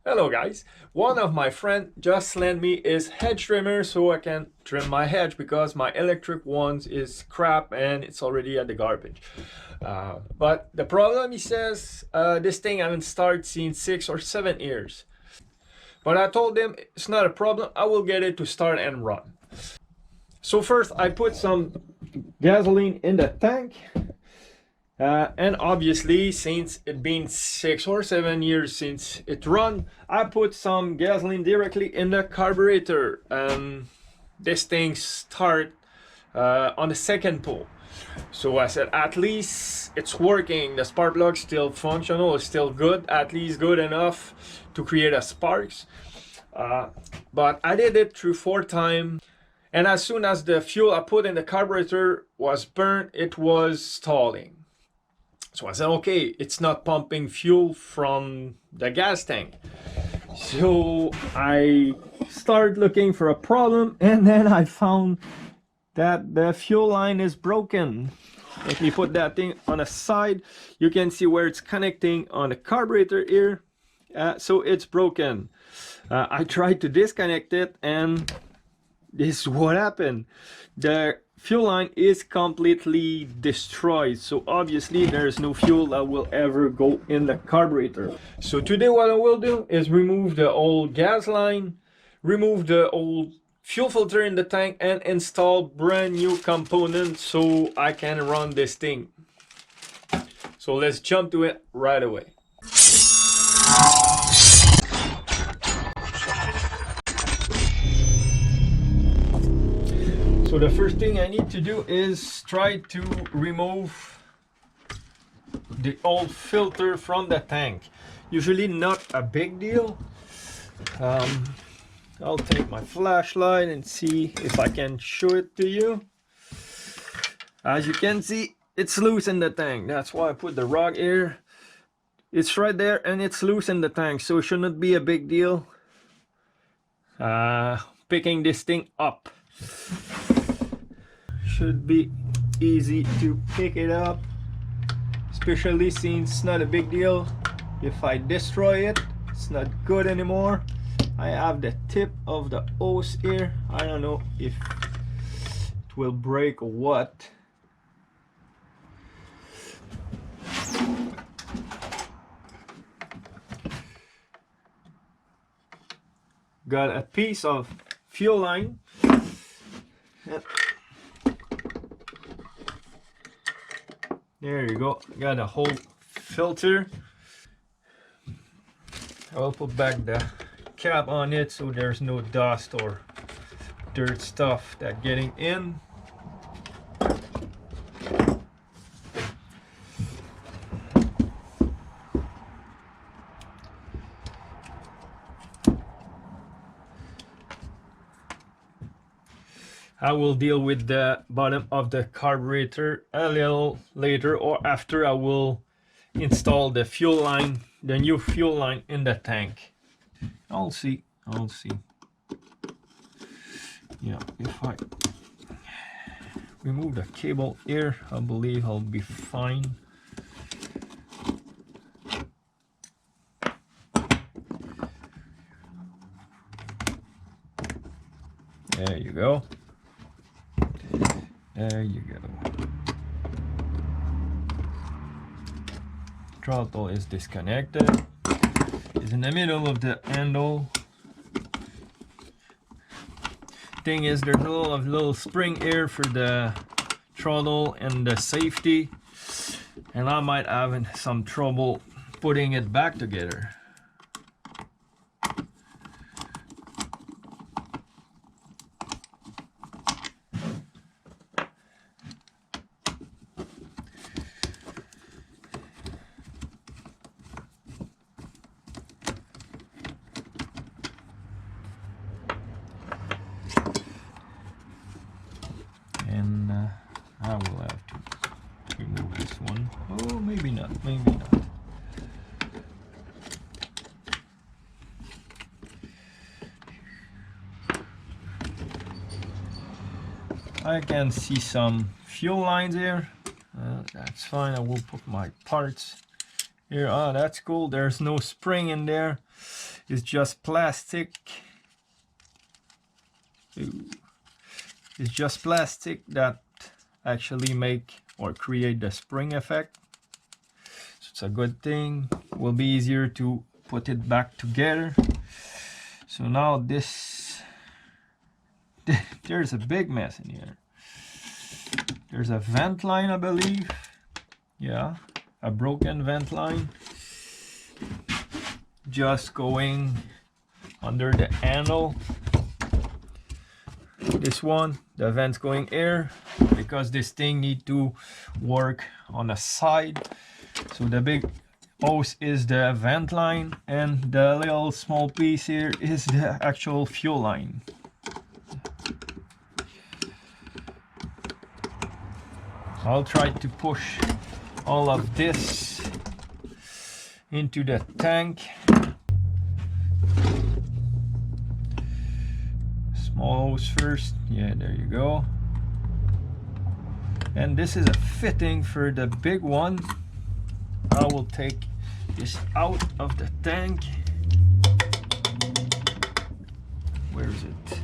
Hello guys, one of my friends just lent me his hedge trimmer so I can trim my hedge because my electric ones is crap and it's already at the garbage. But the problem, he says, this thing I haven't started since 6 or 7 years. But I told him it's not a problem, I will get it to start and run. So first I put some gasoline in the tank. And obviously, since it been 6 or 7 years since it run, I put some gasoline directly in the carburetor. This thing start on the second pull. So I said, at least it's working. The spark plug still functional, it's still good, at least good enough to create a sparks. But I did it through 4 times. And as soon as the fuel I put in the carburetor was burnt, it was stalling. So I said, okay, it's not pumping fuel from the gas tank. So I started looking for a problem, and then I found that the fuel line is broken. Let me put that thing on a side. You can see where it's connecting on the carburetor here. So it's broken. I tried to disconnect it, and this is what happened. The fuel line is completely destroyed, so obviously there is no fuel that will ever go in the carburetor. So today what I will do is remove the old gas line, remove the old fuel filter in the tank, and install brand new components so I can run this thing. So let's jump to it right away. So the first thing I need to do is try to remove the old filter from the tank. Usually not a big deal. I'll take my flashlight and see if I can show it to you. As you can see, it's loose in the tank. That's why I put the rod here. It's right there and it's loose in the tank, so it shouldn't be a big deal picking this thing up. Should be easy to pick it up, especially since it's not a big deal. If I destroy it, it's not good anymore. I have the tip of the hose here. I don't know if it will break or what. Got a piece of fuel line. There you go, got a whole filter. I'll put back the cap on it so there's no dust or dirt stuff that getting in. I will deal with the bottom of the carburetor a little later, or after I will install the fuel line, the new fuel line in the tank. I'll see. Yeah, if I remove the cable here, I believe I'll be fine. There you go. There you go. Throttle is disconnected. It's in the middle of the handle. Thing is, there's a little spring here for the throttle and the safety, and I might have some trouble putting it back together. And I will have to remove this one. Oh, maybe not, maybe not. I can see some fuel lines here. That's fine. I will put my parts Here, oh, that's cool. There's no spring in there. It's just plastic. Ooh. It's just plastic that actually make or create the spring effect. So it's a good thing. It will be easier to put it back together. So now this, there's a big mess in here. There's a vent line, I believe. Yeah, a broken vent line. Just going under the handle. This one, the vent's going air because this thing need to work on the side. So the big hose is the vent line and the little small piece here is the actual fuel line. I'll try to push all of this into the tank. Small hose first. Yeah, there you go. And this is a fitting for the big one. I will take this out of the tank. Where is it?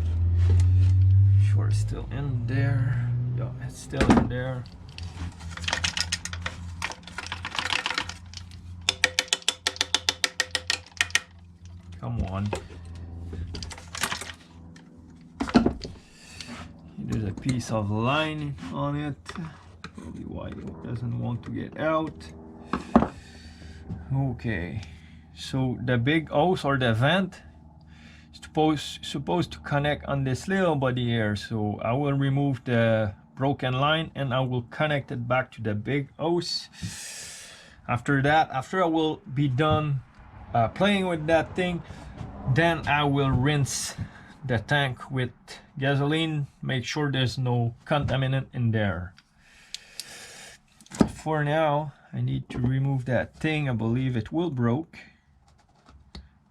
Sure, it's still in there. Yeah, it's still in there. Come on. There's a piece of line on it. Probably why it doesn't want to get out. Okay. So the big hose or the vent is supposed to connect on this little body here. So I will remove the broken line and I will connect it back to the big hose. After that, after I will be done playing with that thing, then I will rinse the tank with gasoline, make sure there's no contaminant in there. For now, I need to remove that thing. I believe it will broke.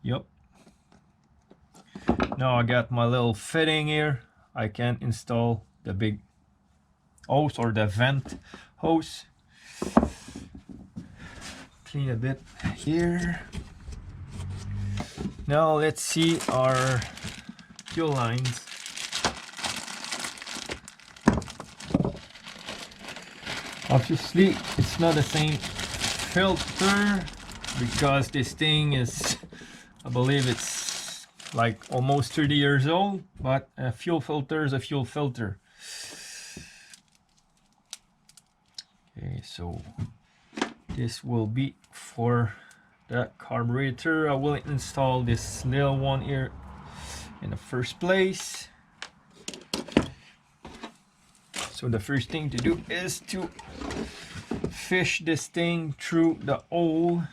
Yep. Now I got my little fitting here. I can install the big hose or the vent hose. Clean a bit here. Now let's see our fuel lines. Obviously it's not the same filter because this thing is, I believe it's like almost 30 years old, but a fuel filter is a fuel filter. Okay, so this will be for the carburetor. I will install this little one here in the first place. So the first thing to do is to fish this thing through the hole,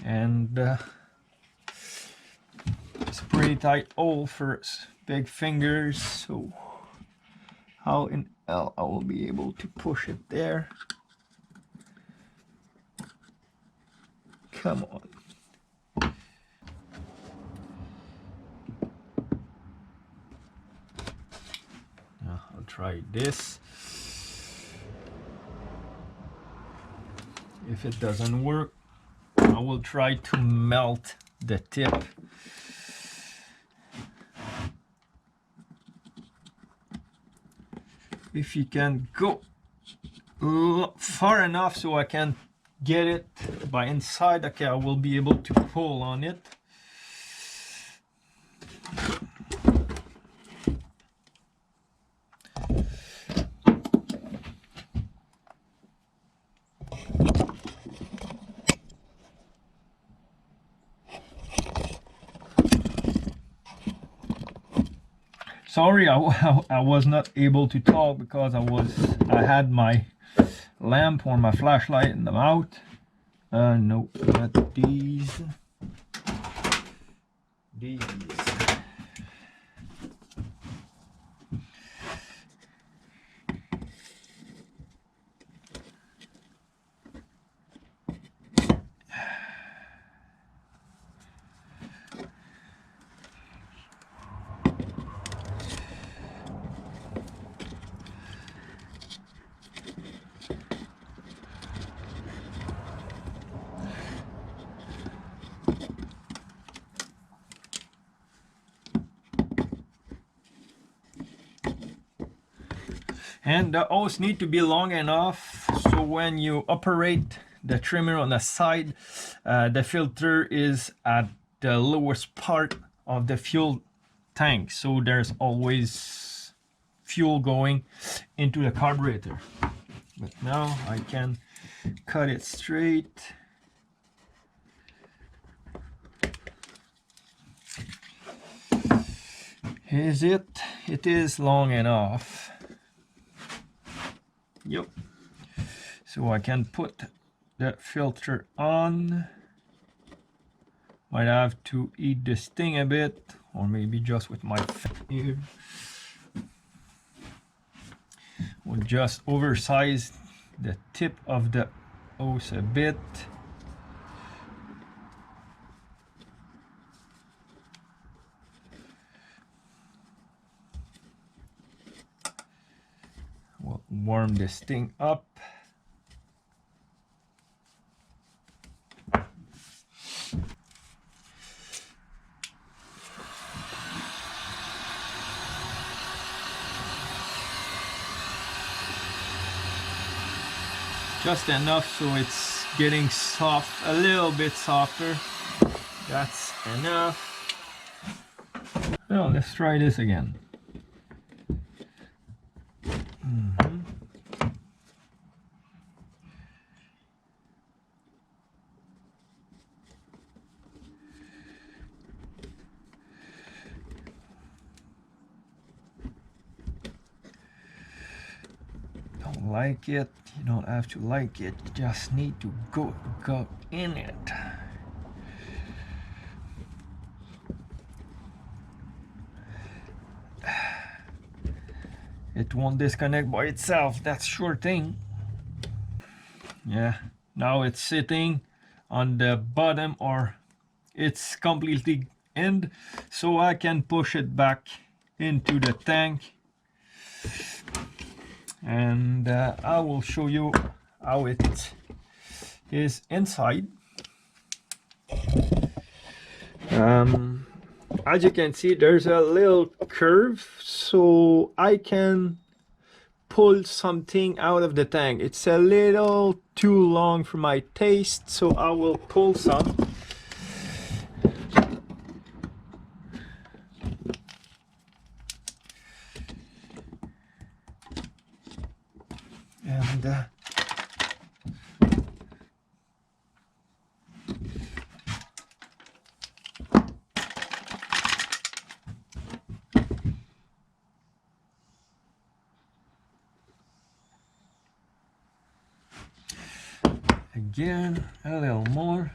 and it's a pretty tight hole for big fingers. So how in hell I will be able to push it there? Come on. I'll try this. If it doesn't work, I will try to melt the tip. If you can go far enough so I can get it by inside, okay, I will be able to pull on it. Sorry, I was not able to talk because I had my lamp or my flashlight in the mouth. No, not these. These. And the hose need to be long enough so when you operate the trimmer on the side, the filter is at the lowest part of the fuel tank, so there's always fuel going into the carburetor. But now I can cut it straight. Is it? It is long enough. Yep. So I can put the filter on. Might have to eat this thing a bit, or maybe just with my finger. We'll just oversize the tip of the hose a bit. We'll warm this thing up. Just enough so it's getting soft, a little bit softer. That's enough. Well, let's try this again. Don't like it, you don't have to like it, you just need to go in it. It won't disconnect by itself, that's sure thing. Yeah, now it's sitting on the bottom, or it's completely in, so I can push it back into the tank. And I will show you how it is inside. As you can see, there's a little curve, so I can pull something out of the tank. It's a little too long for my taste, so I will pull some. And again, a little more.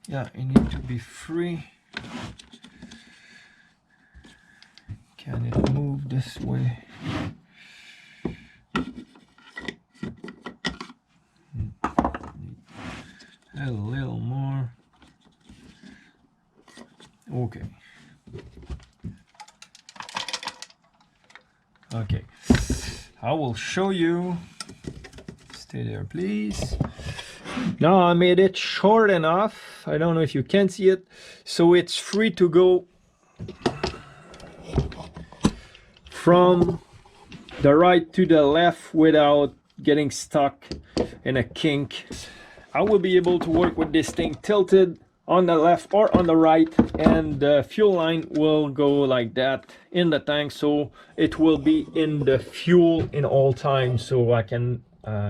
Yeah, you need to be free. Can it move this way? A little more. Okay. Okay. I will show you. Stay there, please. Now I made it short enough. I don't know if you can see it. So it's free to go from the right to the left without getting stuck in a kink. I will be able to work with this thing tilted on the left or on the right, and the fuel line will go like that in the tank, so it will be in the fuel in all times, so I can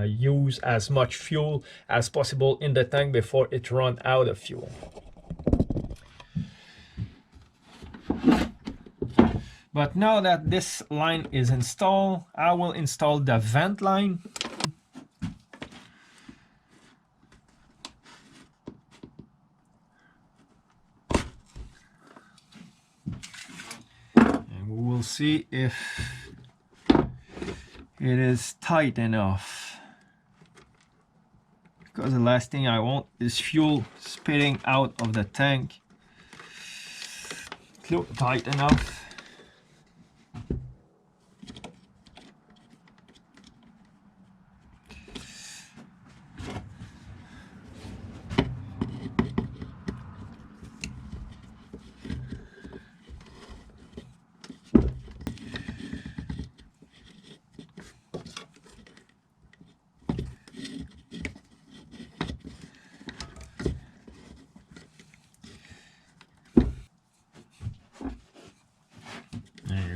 use as much fuel as possible in the tank before it runs out of fuel. But now that this line is installed, I will install the vent line. And we will see if it is tight enough. because the last thing I want is fuel spitting out of the tank. Look tight enough.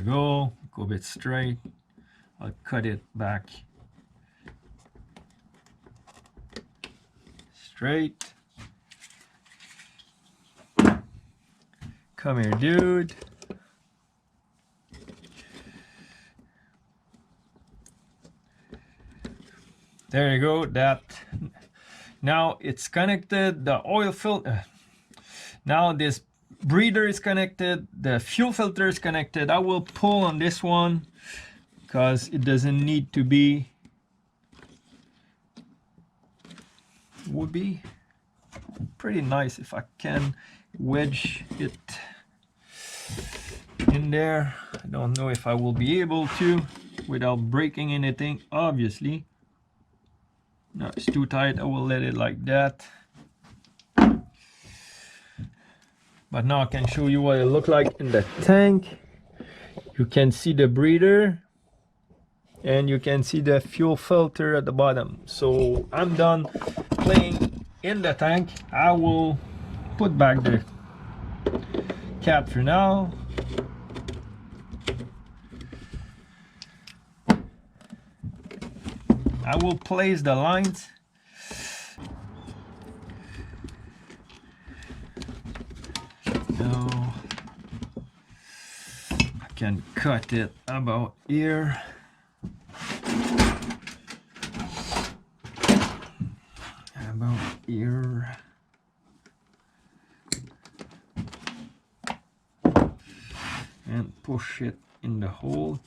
Go a bit straight. I'll cut it back straight. Come here, dude. There you go. That now it's connected. The oil filter. Now this breather is connected, the fuel filter is connected. I will pull on this one because it doesn't need to be. Would be pretty nice if I can wedge it in there. I don't know if I will be able to without breaking anything, obviously. No, it's too tight. I will let it like that. But now I can show you what it looks like in the tank. You can see the breather and you can see the fuel filter at the bottom. So I'm done playing in the tank. I will put back the cap for now. I will place the lines. So I can cut it about here. About here. And push it in the hole.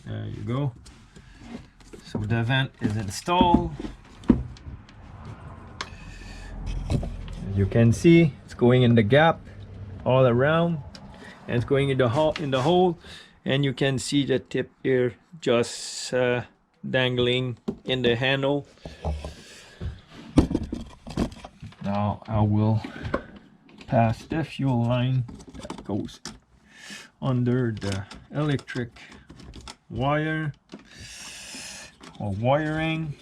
There you go. So the vent is installed. You can see it's going in the gap all around, and it's going in the hole, and you can see the tip here just dangling in the handle. Now I will pass the fuel line that goes under the electric wire or wiring.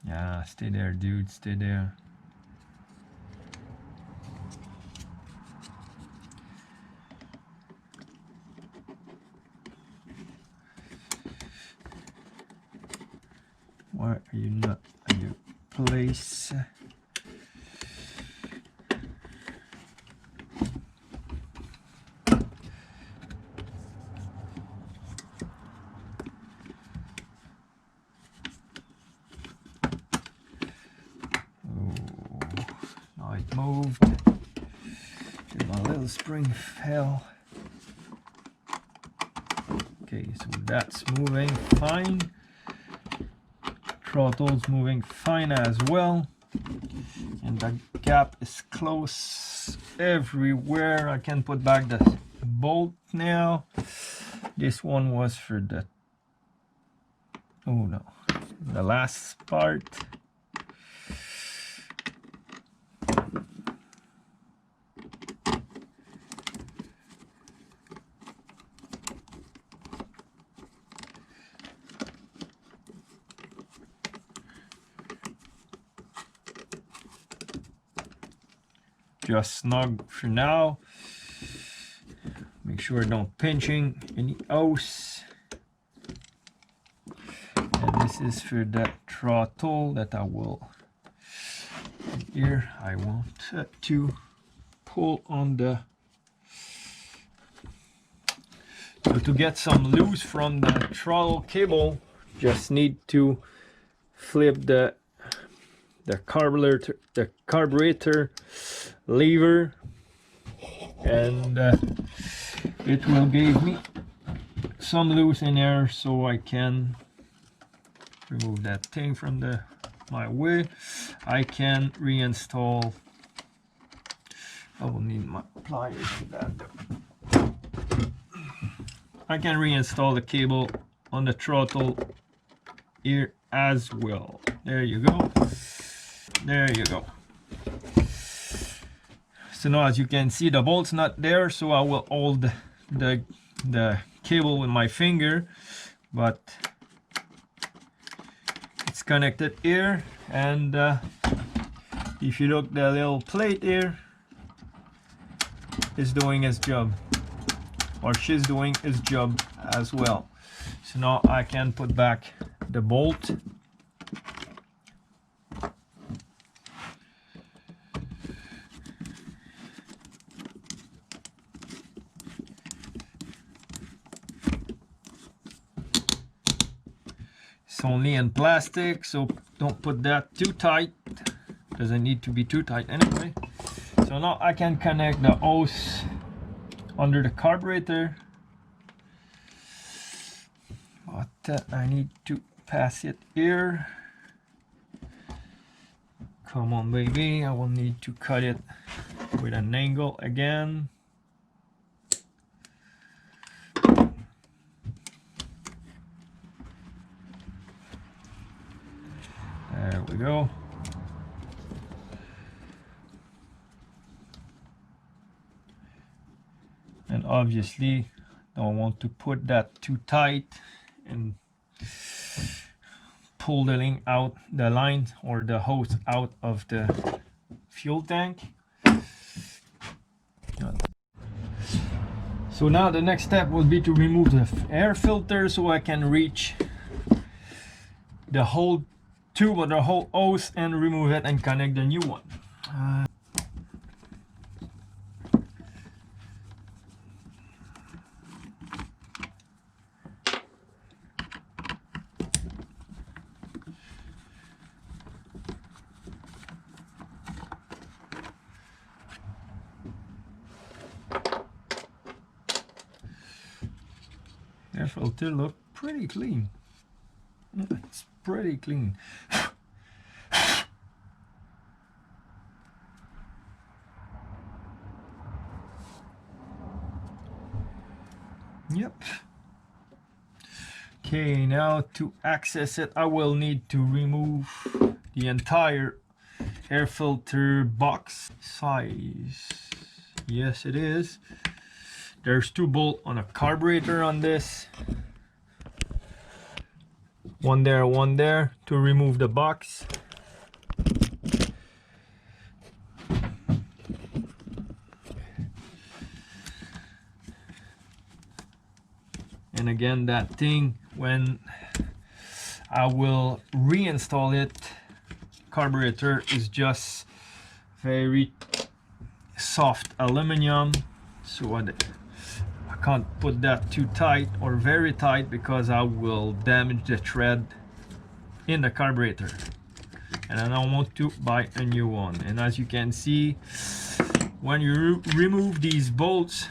Yeah, stay there, dude, stay there. Why are you not in your place? Moved. My little spring fell. Okay, so that's moving fine. Throttle's moving fine as well. And the gap is close everywhere. I can put back the bolt now. This one was for the, oh no, the last part. Just snug for now. Make sure I don't pinching any else. And this is for the throttle that I will here. I want to pull on the, so to get some loose from the throttle cable, just need to flip the carburetor lever, and it will give me some loose in there, so I can remove that thing from my way. I can reinstall. I will need my pliers for that. I can reinstall the cable on the throttle here as well. There you go. There you go. So now, as you can see, the bolt's not there, so I will hold the cable with my finger, but it's connected here. And if you look, the little plate here is doing its job, or she's doing its job as well. So now I can put back the bolt. It's only in plastic, so don't put that too tight. Doesn't need to be too tight anyway. So now I can connect the hose under the carburetor, but I need to pass it here. Come on, baby. I will need to cut it with an angle again. There we go. And obviously don't want to put that too tight and pull the line out, the line or the hose out of the fuel tank. So now the next step will be to remove the air filter, so I can reach the whole tube or the whole hose and remove it and connect the new one. Air filter look pretty clean. It's pretty clean. Yep. Okay, now to access it, I will need to remove the entire air filter box. Size, yes it is. There's 2 bolts on a carburetor on this. One there to remove the box. And again, that thing, when I will reinstall it, carburetor is just very soft aluminum, so I can't put that too tight or very tight, because I will damage the thread in the carburetor, and I don't want to buy a new one. And as you can see, when you remove these bolts,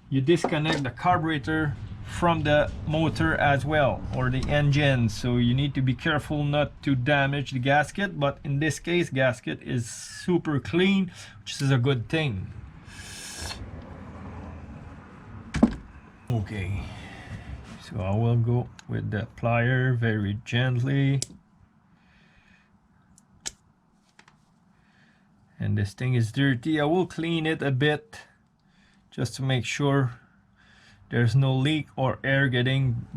you disconnect the carburetor from the motor as well, or the engine, so you need to be careful not to damage the gasket. But in this case, gasket is super clean, which is a good thing. Okay, so I will go with the plier very gently, and this thing is dirty. I will clean it a bit just to make sure there's no leak or air getting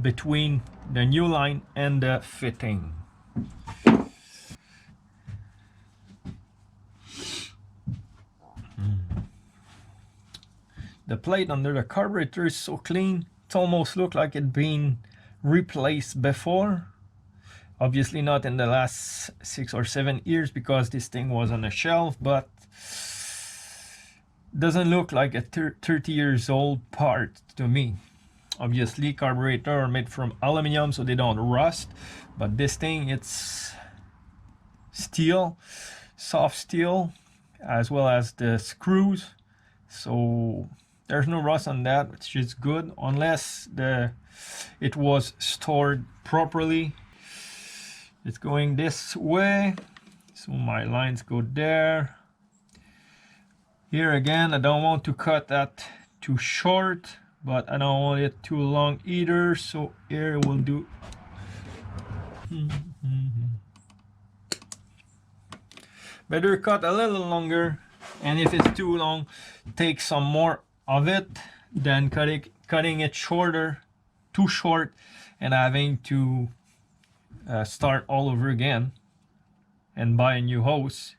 between the new line and the fitting. The plate under the carburetor is so clean, it almost looks like it been replaced before. Obviously not in the last 6 or 7 years, because this thing was on a shelf, but doesn't look like a 30 years old part to me. Obviously carburetor are made from aluminum, so they don't rust, but this thing, it's steel, soft steel, as well as the screws, so There's no rust on that, which is good, unless it was stored properly. It's going this way, so my lines go there. Here again, I don't want to cut that too short, but I don't want it too long either, so here we'll do. Better cut a little longer, and if it's too long, take some more of it than cutting it shorter, too short, and having to start all over again and buy a new hose.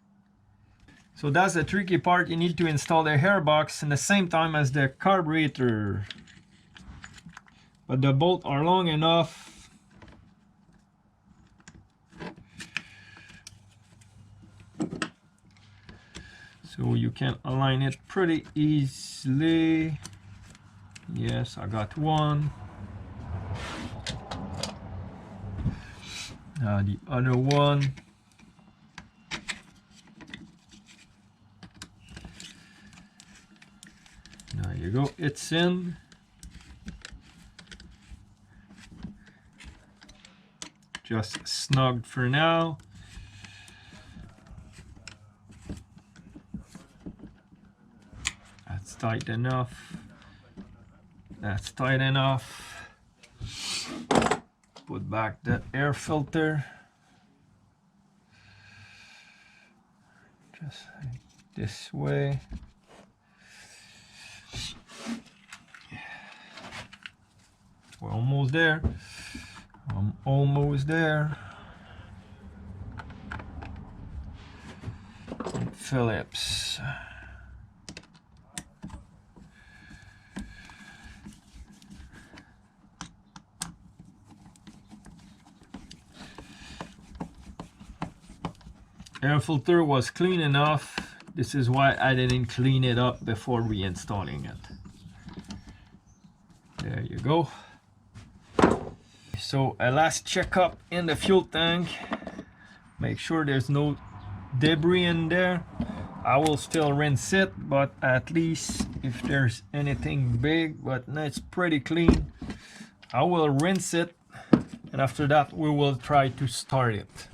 So that's the tricky part. You need to install the air box in the same time as the carburetor, but the bolts are long enough. So you can align it pretty easily. Yes, I got one. Now the other one. There you go, it's in. Just snugged for now. That's tight enough. That's tight enough. Put back the air filter. Just like this way. We're almost there. I'm almost there. And Phillips. Air filter was clean enough. This is why I didn't clean it up before reinstalling it. There you go. So a last checkup in the fuel tank. Make sure there's no debris in there. I will still rinse it, but at least if there's anything big, but no, it's pretty clean. I will rinse it, and after that we will try to start it.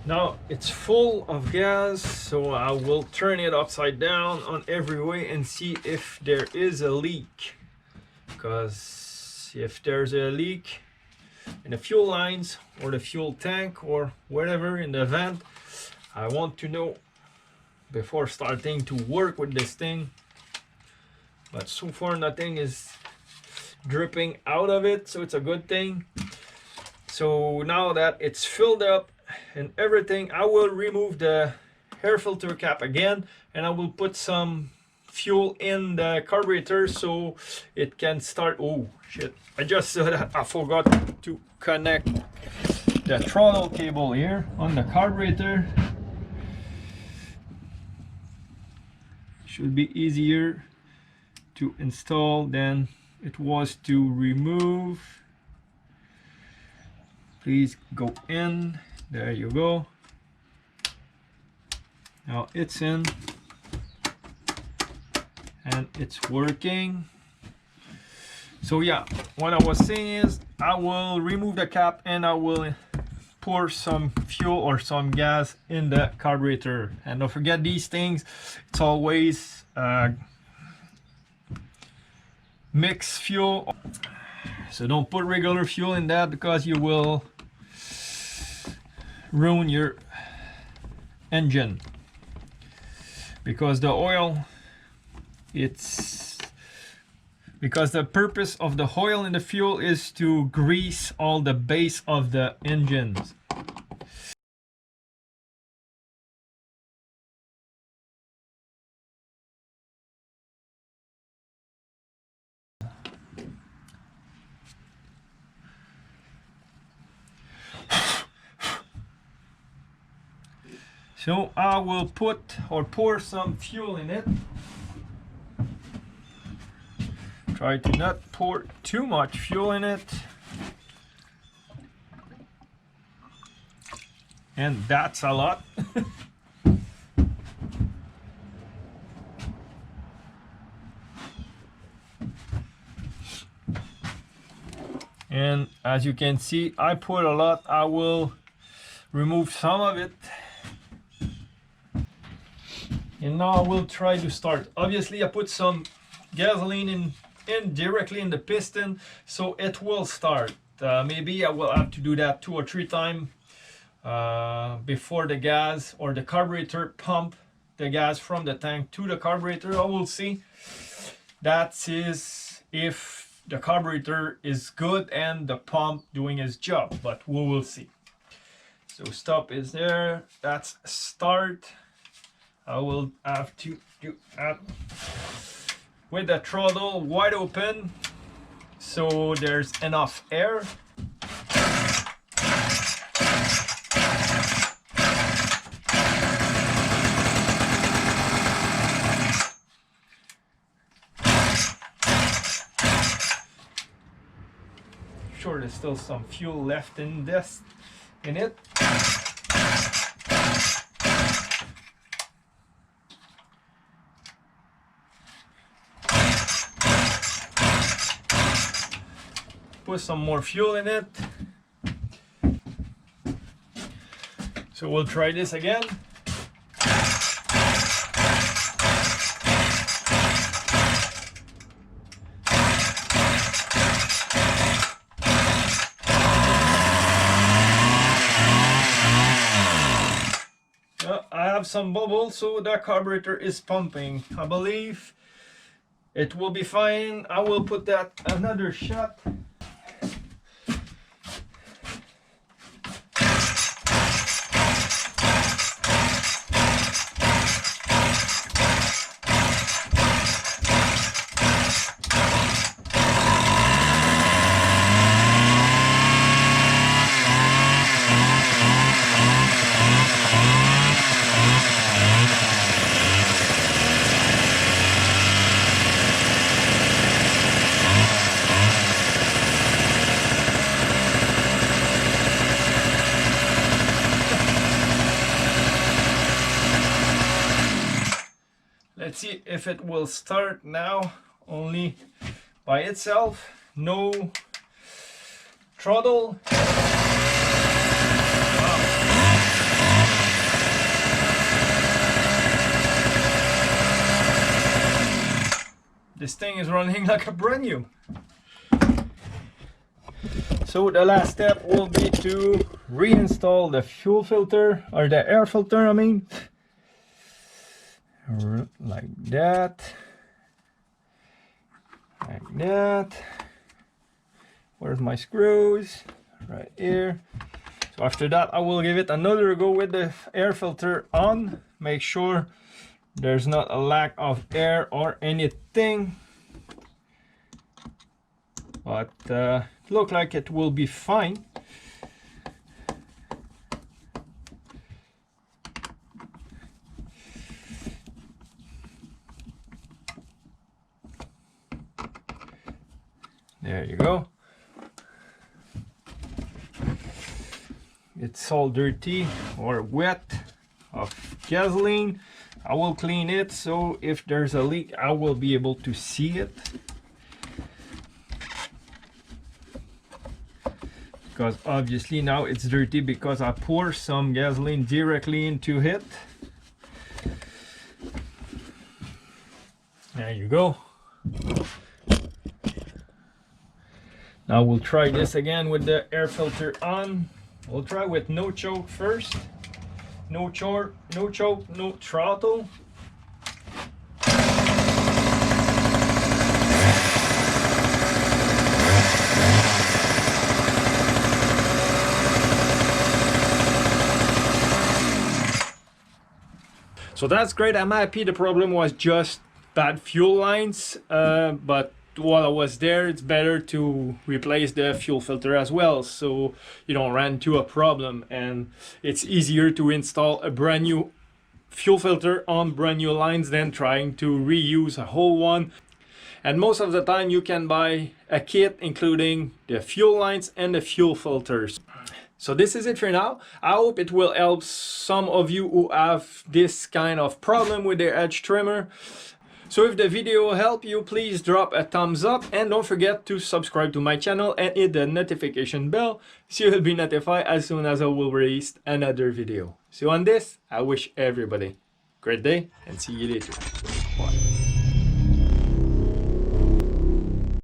Now it's full of gas, so I will turn it upside down on every way and see if there is a leak. Because if there's a leak in the fuel lines or the fuel tank or whatever in the vent, I want to know before starting to work with this thing. But so far nothing is dripping out of it, so it's a good thing. So now that it's filled up and everything, I will remove the air filter cap again, and I will put some fuel in the carburetor so it can start. Oh shit, I just I forgot to connect the throttle cable here on the carburetor. Should be easier to install than it was to remove. Please go in. There you go. Now it's in and it's working. So yeah, what I was saying is I will remove the cap and I will pour some fuel or some gas in the carburetor. And don't forget these things, it's always mixed fuel. So don't put regular fuel in that, because you will ruin your engine. Because the oil, because the purpose of the oil in the fuel is to grease all the base of the engines. So I will put or pour some fuel in it. Try to not pour too much fuel in it. And that's a lot. And as you can see, I put a lot. I will remove some of it. And now I will try to start. Obviously I put some gasoline in directly in the piston, so it will start. Maybe I will have to do that 2 or 3 times before the gas or the carburetor pump the gas from the tank to the carburetor. I will see. That is if the carburetor is good and the pump doing its job, but we will see. So stop is there. That's start. I will have to do that with the throttle wide open so there's enough air. Sure, there's still some fuel left in it. Put some more fuel in it. So we'll try this again. I have some bubbles, so the carburetor is pumping. I believe it will be fine. I will put that another shot. Let's see if it will start now, only by itself, no throttle. This thing is running like a brand new. So the last step will be to reinstall the fuel filter, or the air filter, I mean. Like that. Like that. Where's my screws? Right here. So after that I will give it another go with the air filter on. Make sure there's not a lack of air or anything. But look like it will be fine. There you go. It's all dirty or wet of gasoline. I will clean it, so if there's a leak I will be able to see it. Because obviously now it's dirty because I pour some gasoline directly into it. There you go. Now we'll try this again with the air filter on. We'll try with no choke first. No choke, no throttle. So that's great. I'm happy. The problem was just bad fuel lines, but while I was there, it's better to replace the fuel filter as well, so you don't run into a problem, and it's easier to install a brand new fuel filter on brand new lines than trying to reuse a whole one. And most of the time you can buy a kit including the fuel lines and the fuel filters. So this is it for now. I hope it will help some of you who have this kind of problem with their edge trimmer. So if the video helped you, please drop a thumbs up and don't forget to subscribe to my channel and hit the notification bell so you'll be notified as soon as I will release another video. So on this, I wish everybody a great day and see you later.